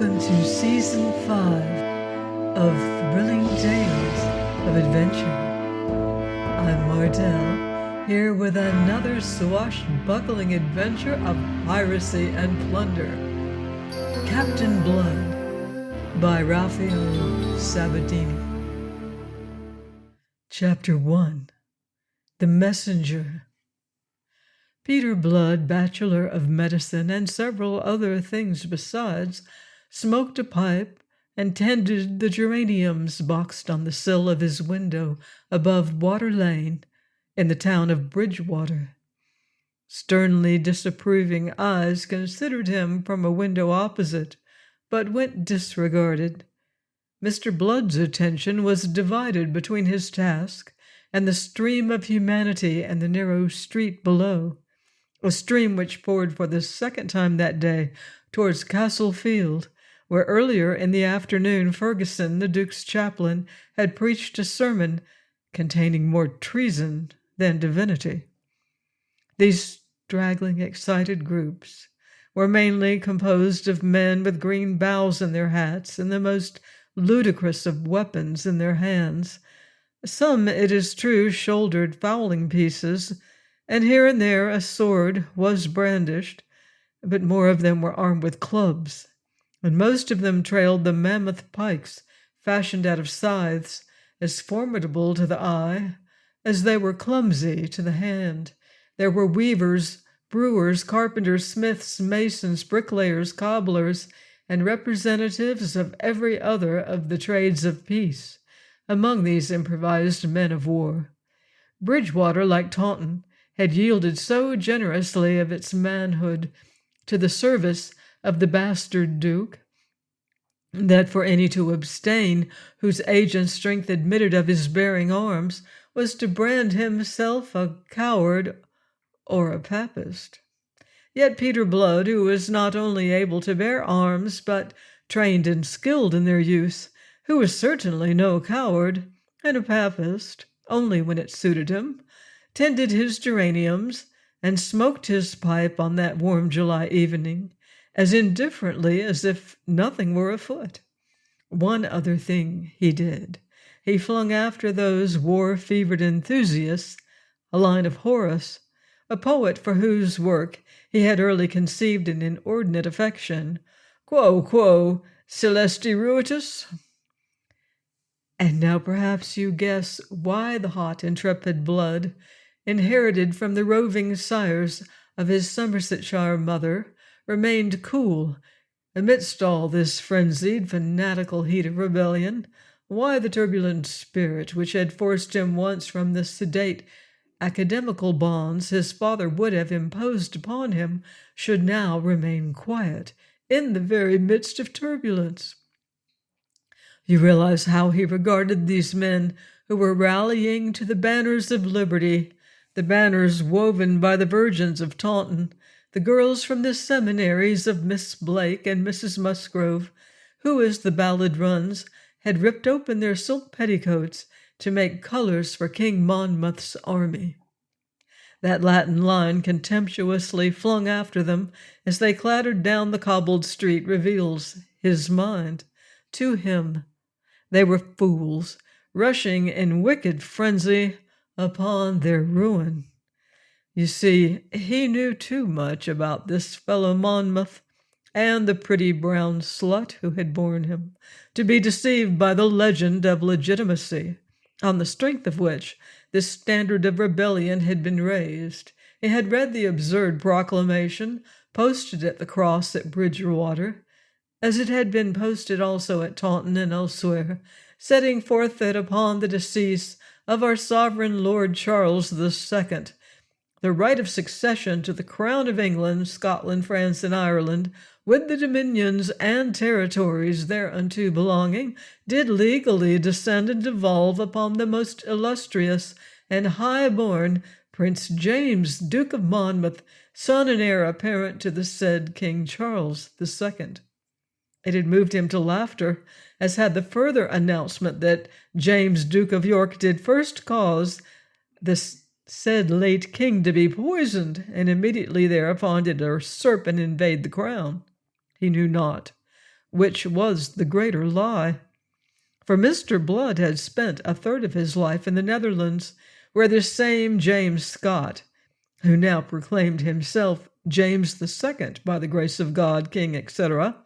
Welcome to Season 5 of Thrilling Tales of Adventure. I'm Mardell, here with another swashbuckling adventure of piracy and plunder. Captain Blood by Raphael Sabatini. Chapter 1. The Messenger. Peter Blood, Bachelor of Medicine and several other things besides, smoked a pipe and tended the geraniums boxed on the sill of his window above Water Lane in the town of Bridgewater. Sternly disapproving eyes considered him from a window opposite, but went disregarded. Mr. Blood's attention was divided between his task and the stream of humanity and the narrow street below, a stream which poured for the second time that day towards Castle Field, where earlier in the afternoon Ferguson, the Duke's chaplain, had preached a sermon containing more treason than divinity. These straggling, excited groups were mainly composed of men with green boughs in their hats and the most ludicrous of weapons in their hands. Some, it is true, shouldered fowling pieces, and here and there a sword was brandished, but more of them were armed with clubs, and most of them trailed the mammoth pikes fashioned out of scythes, as formidable to the eye as they were clumsy to the hand. There were weavers, brewers, carpenters, smiths, masons, bricklayers, cobblers, and representatives of every other of the trades of peace among these improvised men of war. Bridgewater, like Taunton, had yielded so generously of its manhood to the service of the bastard Duke that for any to abstain whose age and strength admitted of his bearing arms was to brand himself a coward or a papist. Yet Peter Blood, who was not only able to bear arms but trained and skilled in their use, who was certainly no coward and a papist only when it suited him, tended his geraniums and smoked his pipe on that warm July evening as indifferently as if nothing were afoot. One other thing he did. He flung after those war-fevered enthusiasts a line of Horace, a poet for whose work he had early conceived an inordinate affection. Quo celesti ruitus? And now perhaps you guess why the hot, intrepid Blood, inherited from the roving sires of his Somersetshire mother, remained cool amidst all this frenzied, fanatical heat of rebellion, why the turbulent spirit which had forced him once from the sedate academical bonds his father would have imposed upon him should now remain quiet in the very midst of turbulence. You realize how he regarded these men who were rallying to the banners of liberty, the banners woven by the virgins of Taunton, the girls from the seminaries of Miss Blake and Mrs. Musgrove, who, as the ballad runs, had ripped open their silk petticoats to make colors for King Monmouth's army. That Latin line, contemptuously flung after them as they clattered down the cobbled street, reveals his mind. To him, they were fools, rushing in wicked frenzy upon their ruin. You see, he knew too much about this fellow Monmouth and the pretty brown slut who had borne him to be deceived by the legend of legitimacy, on the strength of which this standard of rebellion had been raised. He had read the absurd proclamation posted at the cross at Bridgewater, as it had been posted also at Taunton and elsewhere, setting forth that upon the decease of our sovereign Lord Charles II, the right of succession to the crown of England, Scotland, France, and Ireland, with the dominions and territories thereunto belonging, did legally descend and devolve upon the most illustrious and high-born Prince James, Duke of Monmouth, son and heir apparent to the said King Charles II. It had moved him to laughter, as had the further announcement that James, Duke of York, did first cause the said late king to be poisoned, and immediately thereupon did usurp and invade the crown. He knew not which was the greater lie. For Mr. Blood had spent a third of his life in the Netherlands, where this same James Scott, who now proclaimed himself James II, by the grace of God, King, etc.,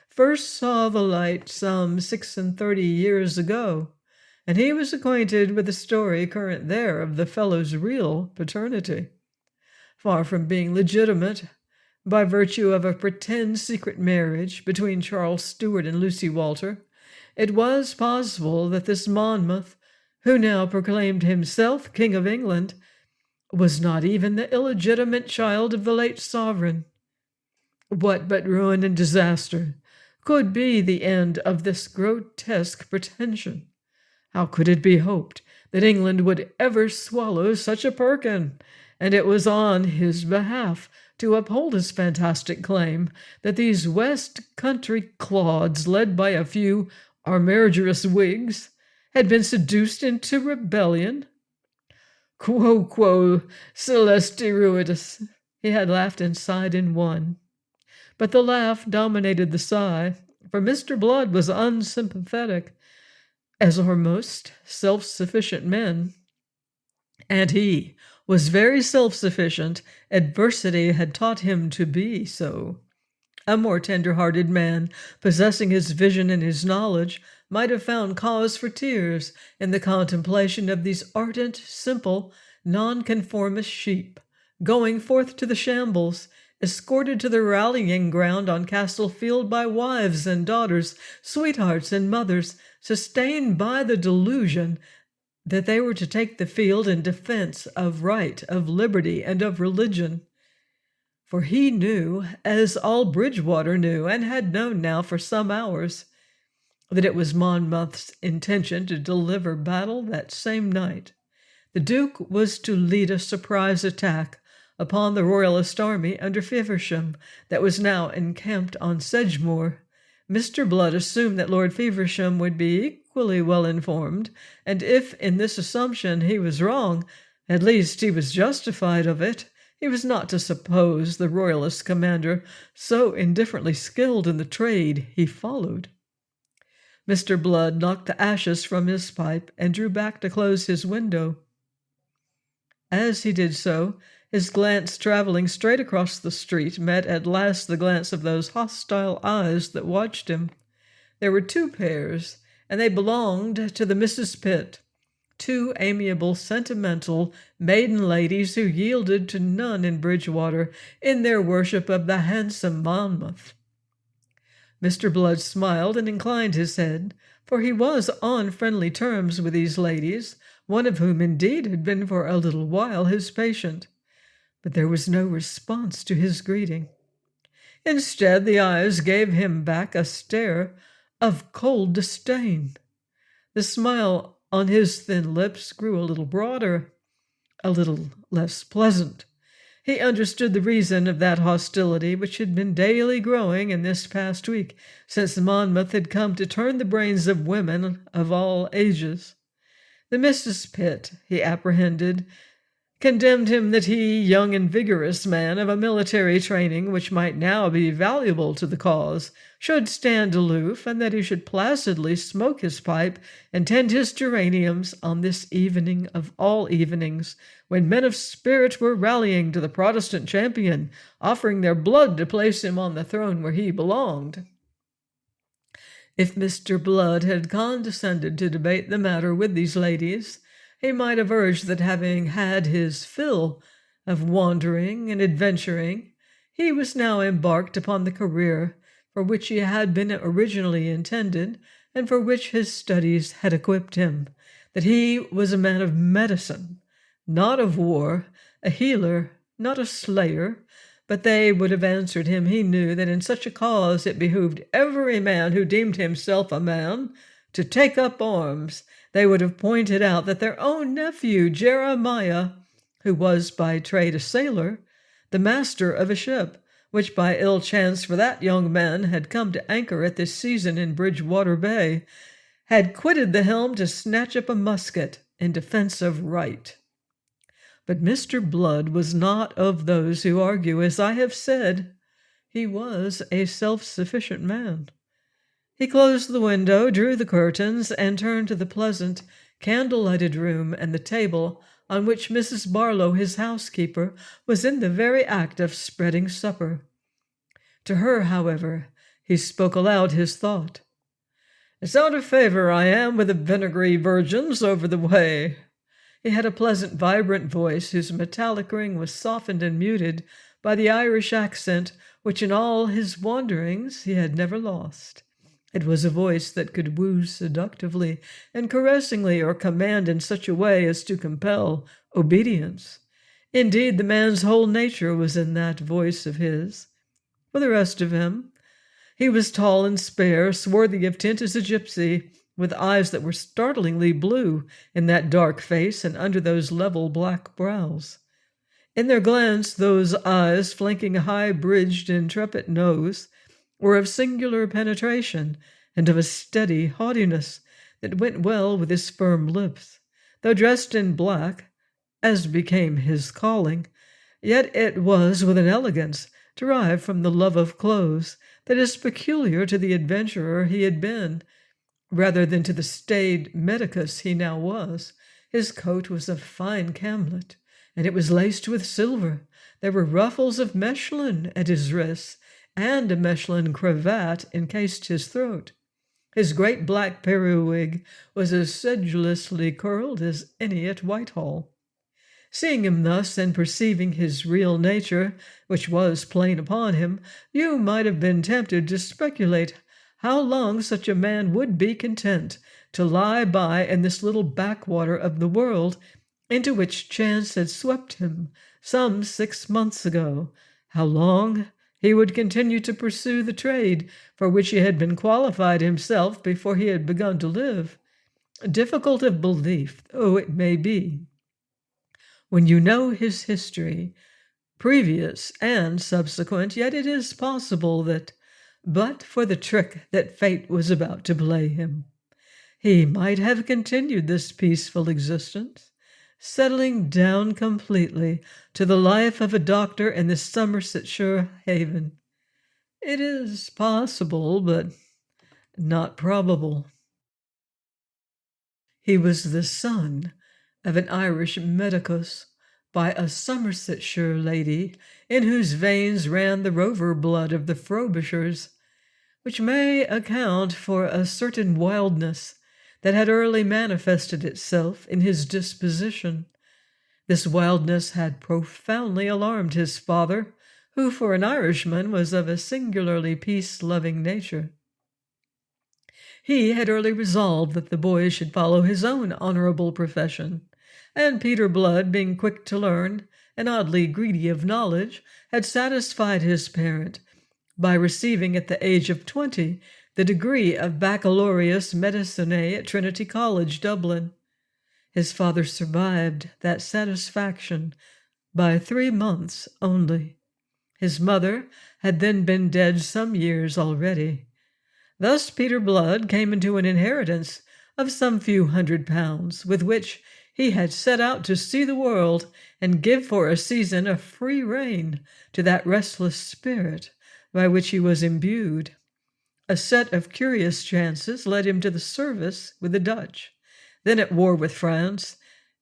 first saw the light some 36 years ago, and he was acquainted with the story current there of the fellow's real paternity. Far from being legitimate, by virtue of a pretend secret marriage between Charles Stuart and Lucy Walter, it was possible that this Monmouth, who now proclaimed himself King of England, was not even the illegitimate child of the late sovereign. What but ruin and disaster could be the end of this grotesque pretension? How could it be hoped that England would ever swallow such a Perkin? And it was on his behalf, to uphold his fantastic claim, that these West Country clods, led by a few armigerous Whigs, had been seduced into rebellion. Quo celesti ruitus, he had laughed and sighed in one. But the laugh dominated the sigh, for Mr. Blood was unsympathetic, as are most self-sufficient men. And he was very self-sufficient. Adversity had taught him to be so. A more tender-hearted man, possessing his vision and his knowledge, might have found cause for tears in the contemplation of these ardent, simple, nonconformist sheep, going forth to the shambles, escorted to the rallying ground on Castle Field by wives and daughters, sweethearts and mothers, sustained by the delusion that they were to take the field in defense of right, of liberty, and of religion. For he knew, as all Bridgewater knew, and had known now for some hours, that it was Monmouth's intention to deliver battle that same night. The Duke was to lead a surprise attack upon the Royalist army under Feversham that was now encamped on Sedgemoor. Mr. Blood assumed that Lord Feversham would be equally well informed, and if in this assumption he was wrong, at least he was justified of it. He was not to suppose the Royalist commander so indifferently skilled in the trade he followed. Mr. Blood knocked the ashes from his pipe and drew back to close his window. As he did so, his glance traveling straight across the street met at last the glance of those hostile eyes that watched him. There were two pairs, and they belonged to the Misses Pitt, two amiable, sentimental, maiden ladies who yielded to none in Bridgewater in their worship of the handsome Monmouth. Mr. Blood smiled and inclined his head, for he was on friendly terms with these ladies, one of whom indeed had been for a little while his patient. But there was no response to his greeting. Instead, the eyes gave him back a stare of cold disdain. The smile on his thin lips grew a little broader, a little less pleasant. He understood the reason of that hostility which had been daily growing in this past week, since Monmouth had come to turn the brains of women of all ages. The Misses Pitt, he apprehended, condemned him that he, young and vigorous man of a military training which might now be valuable to the cause, should stand aloof, and that he should placidly smoke his pipe and tend his geraniums on this evening of all evenings, when men of spirit were rallying to the Protestant champion, offering their blood to place him on the throne where he belonged. If Mr. Blood had condescended to debate the matter with these ladies, he might have urged that, having had his fill of wandering and adventuring, he was now embarked upon the career for which he had been originally intended, and for which his studies had equipped him, that he was a man of medicine, not of war, a healer, not a slayer. But they would have answered him, he knew, that in such a cause it behooved every man who deemed himself a man to take up arms. They would have pointed out that their own nephew, Jeremiah, who was by trade a sailor, the master of a ship, which by ill chance for that young man had come to anchor at this season in Bridgewater Bay, had quitted the helm to snatch up a musket in defense of right. But Mr. Blood was not of those who argue, as I have said. He was a self-sufficient man. He closed the window, drew the curtains, and turned to the pleasant, candle-lighted room and the table on which Mrs. Barlow, his housekeeper, was in the very act of spreading supper. To her, however, he spoke aloud his thought. "It's out of favor I am with the vinegary virgins over the way." He had a pleasant, vibrant voice whose metallic ring was softened and muted by the Irish accent which in all his wanderings he had never lost. It was a voice that could woo seductively and caressingly or command in such a way as to compel obedience. Indeed, the man's whole nature was in that voice of his. For the rest of him, he was tall and spare, swarthy of tint as a gypsy, with eyes that were startlingly blue in that dark face and under those level black brows. In their glance, those eyes, flanking a high-bridged, intrepid nose, were of singular penetration and of a steady haughtiness that went well with his firm lips. Though dressed in black, as became his calling, yet it was with an elegance derived from the love of clothes that is peculiar to the adventurer he had been, rather than to the staid medicus he now was. His coat was of fine camlet, and it was laced with silver. There were ruffles of Mechlin at his wrists, and a Mechlin cravat encased his throat. His great black periwig was as sedulously curled as any at Whitehall. Seeing him thus, and perceiving his real nature, which was plain upon him, you might have been tempted to speculate how long such a man would be content to lie by in this little backwater of the world into which chance had swept him some 6 months ago, how long he would continue to pursue the trade for which he had been qualified himself before he had begun to live. Difficult of belief though it may be, when you know his history, previous and subsequent, yet it is possible that, but for the trick that fate was about to play him, he might have continued this peaceful existence, settling down completely to the life of a doctor in the Somersetshire haven. It is possible, but not probable. He was the son of an Irish medicus by a Somersetshire lady in whose veins ran the rover blood of the Frobishers, which may account for a certain wildness that had early manifested itself in his disposition. This wildness had profoundly alarmed his father, who for an Irishman was of a singularly peace-loving nature. He had early resolved that the boy should follow his own honorable profession, and Peter Blood, being quick to learn and oddly greedy of knowledge, had satisfied his parent by receiving at the age of 20 the degree of Baccalaureus Medicinae at Trinity College, Dublin. His father survived that satisfaction by 3 months only. His mother had then been dead some years already. Thus Peter Blood came into an inheritance of some few £100, with which he had set out to see the world and give for a season a free rein to that restless spirit by which he was imbued. A set of curious chances led him to the service with the Dutch, then at war with France,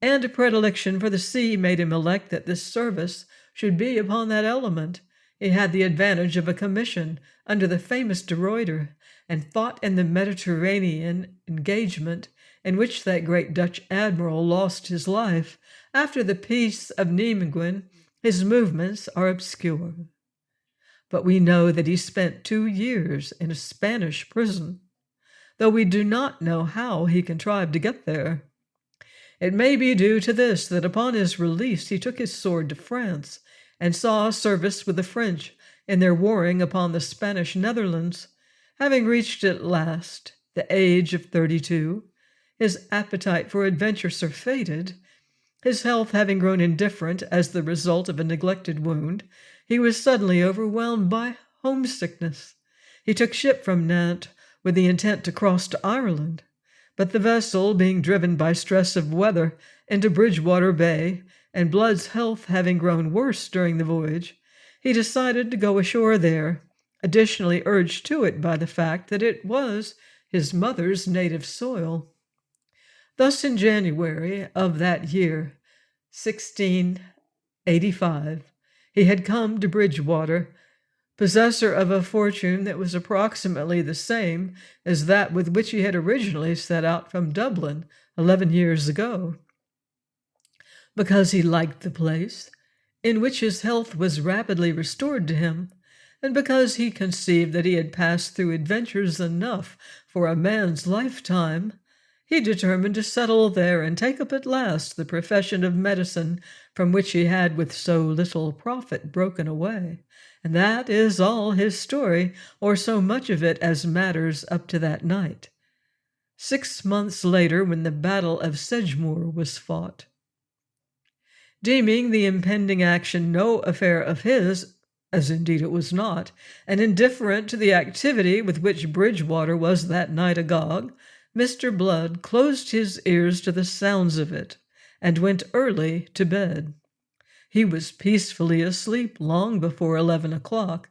and a predilection for the sea made him elect that this service should be upon that element. He had the advantage of a commission under the famous de Ruyter, and fought in the Mediterranean engagement in which that great Dutch admiral lost his life. After the peace of Nimeguen, his movements are obscure. But we know that he spent 2 years in a Spanish prison, though we do not know how he contrived to get there. It may be due to this that upon his release he took his sword to France, and saw service with the French in their warring upon the Spanish Netherlands. Having reached at last the age of 32, his appetite for adventure surfeited. His health having grown indifferent as the result of a neglected wound, he was suddenly overwhelmed by homesickness. He took ship from Nantes with the intent to cross to Ireland, but the vessel, being driven by stress of weather into Bridgewater Bay, and Blood's health having grown worse during the voyage, he decided to go ashore there, additionally urged to it by the fact that it was his mother's native soil. Thus, in January of that year, 1685, he had come to Bridgewater, possessor of a fortune that was approximately the same as that with which he had originally set out from Dublin 11 years ago. Because he liked the place, in which his health was rapidly restored to him, and because he conceived that he had passed through adventures enough for a man's lifetime, he determined to settle there and take up at last the profession of medicine from which he had with so little profit broken away. And that is all his story, or so much of it as matters up to that night. 6 months later, when the Battle of Sedgemoor was fought, deeming the impending action no affair of his, as indeed it was not, and indifferent to the activity with which Bridgewater was that night agog, Mr. Blood closed his ears to the sounds of it, and went early to bed. He was peacefully asleep long before 11 o'clock,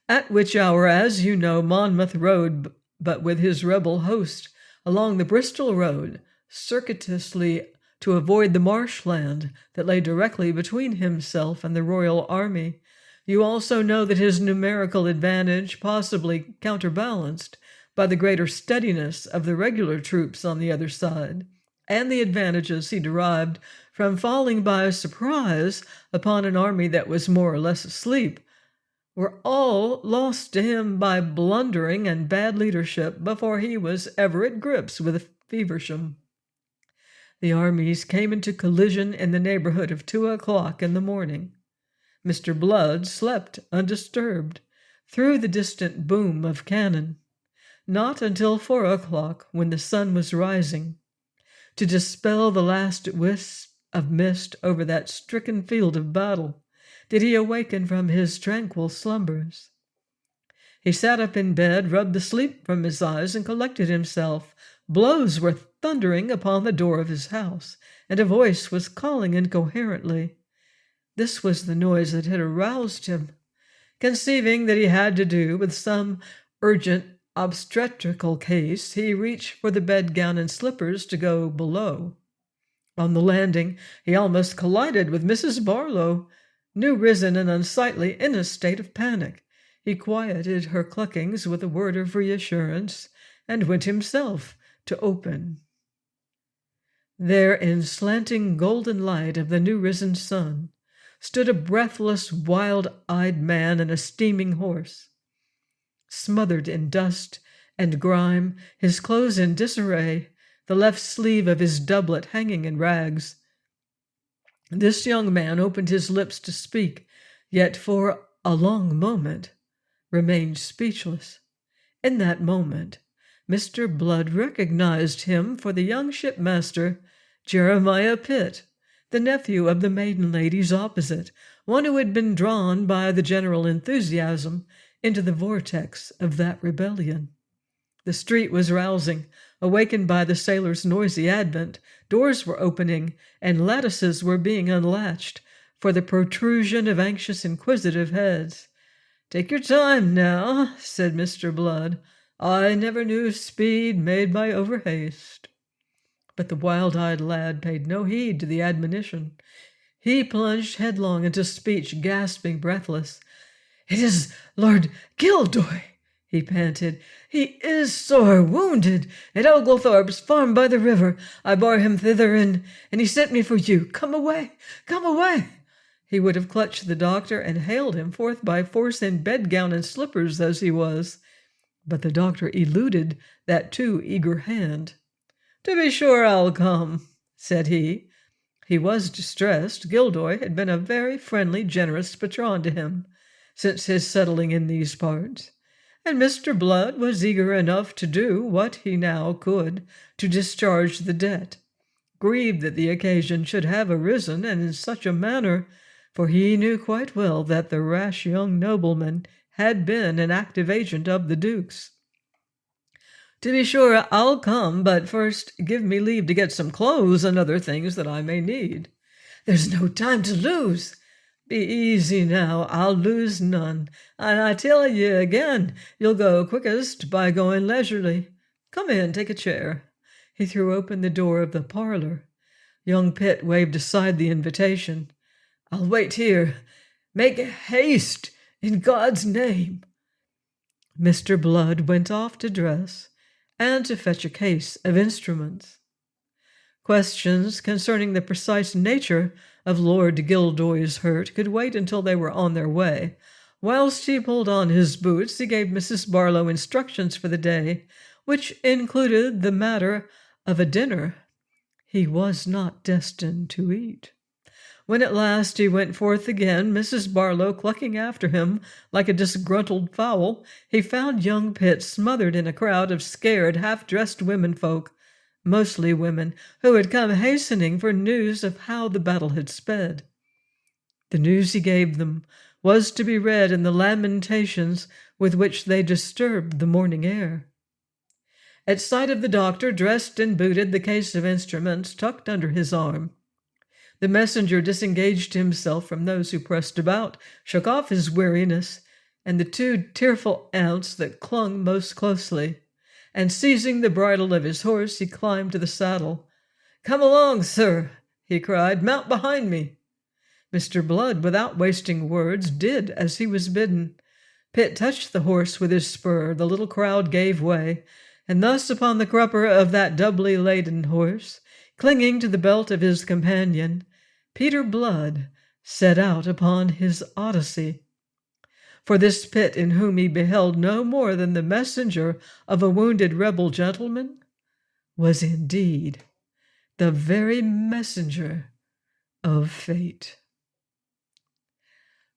at which hour, as you know, Monmouth rode, but with his rebel host, along the Bristol road, circuitously to avoid the marshland that lay directly between himself and the royal army. You also know that his numerical advantage, possibly counterbalanced by the greater steadiness of the regular troops on the other side, and the advantages he derived from falling by surprise upon an army that was more or less asleep, were all lost to him by blundering and bad leadership before he was ever at grips with Feversham. The armies came into collision in the neighborhood of 2 o'clock in the morning. Mr. Blood slept undisturbed through the distant boom of cannon, not until 4 o'clock, when the sun was rising, to dispel the last wisp of mist over that stricken field of battle, did he awaken from his tranquil slumbers. He sat up in bed, rubbed the sleep from his eyes, and collected himself. Blows were thundering upon the door of his house, and a voice was calling incoherently. This was the noise that had aroused him. Conceiving that he had to do with some urgent obstetrical case, he reached for the bedgown and slippers to go below. On the landing, he almost collided with Mrs. Barlow, new risen and unsightly, in a state of panic. He quieted her cluckings with a word of reassurance, and went himself to open. There, in slanting golden light of the new-risen sun, stood a breathless, wild-eyed man and a steaming horse. Smothered in dust and grime, his clothes in disarray, the left sleeve of his doublet hanging in rags, this young man opened his lips to speak, yet for a long moment remained speechless. In that moment, Mr. Blood recognized him for the young shipmaster, Jeremiah Pitt, the nephew of the maiden ladies opposite, one who had been drawn by the general enthusiasm into the vortex of that rebellion. The street was rousing, awakened by the sailors' noisy advent. Doors were opening, and lattices were being unlatched for the protrusion of anxious, inquisitive heads. "Take your time now," said Mr. Blood. "I never knew speed made by overhaste." But the wild-eyed lad paid no heed to the admonition. He plunged headlong into speech, gasping, breathless. "It is Lord Gildoy," he panted. "He is sore wounded at Oglethorpe's farm by the river. I bore him thither, and he sent me for you. Come away, come away." He would have clutched the doctor and haled him forth by force in bedgown and slippers as he was, but the doctor eluded that too eager hand. "To be sure I'll come," said he. He was distressed. Gildoy had been a very friendly, generous patron to him since his settling in these parts, and Mr. Blood was eager enough to do what he now could to discharge the debt, grieved that the occasion should have arisen, and in such a manner, for he knew quite well that the rash young nobleman had been an active agent of the Duke's. "To be sure I'll come, but first give me leave to get some clothes and other things that I may need." "There's no time to lose," Be easy now, I'll lose none, and I tell ye again, you'll go quickest by going leisurely. Come in, take a chair." He threw open the door of the parlor. Young Pitt waved aside the invitation. "I'll wait here. Make haste, in God's name." Mr. Blood went off to dress and to fetch a case of instruments. Questions concerning the precise nature of Lord Gildoy's hurt could wait until they were on their way. Whilst he pulled on his boots, he gave Mrs. Barlow instructions for the day, which included the matter of a dinner he was not destined to eat. When at last he went forth again, Mrs. Barlow clucking after him like a disgruntled fowl, he found young Pitt smothered in a crowd of scared, half-dressed womenfolk, mostly women, who had come hastening for news of how the battle had sped. The news he gave them was to be read in the lamentations with which they disturbed the morning air. At sight of the doctor, dressed and booted, the case of instruments tucked under his arm, the messenger disengaged himself from those who pressed about, shook off his weariness and the two tearful aunts that clung most closely, and seizing the bridle of his horse, he climbed to the saddle. "Come along, sir," he cried. "Mount behind me." Mr. Blood, without wasting words, did as he was bidden. Pitt touched the horse with his spur. The little crowd gave way, and thus upon the crupper of that doubly laden horse, clinging to the belt of his companion, Peter Blood set out upon his odyssey. For this Pitt, in whom he beheld no more than the messenger of a wounded rebel gentleman, was indeed the very messenger of fate.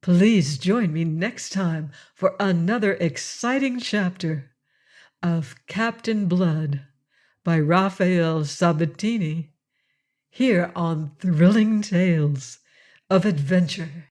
Please join me next time for another exciting chapter of Captain Blood by Raphael Sabatini, here on Thrilling Tales of Adventure.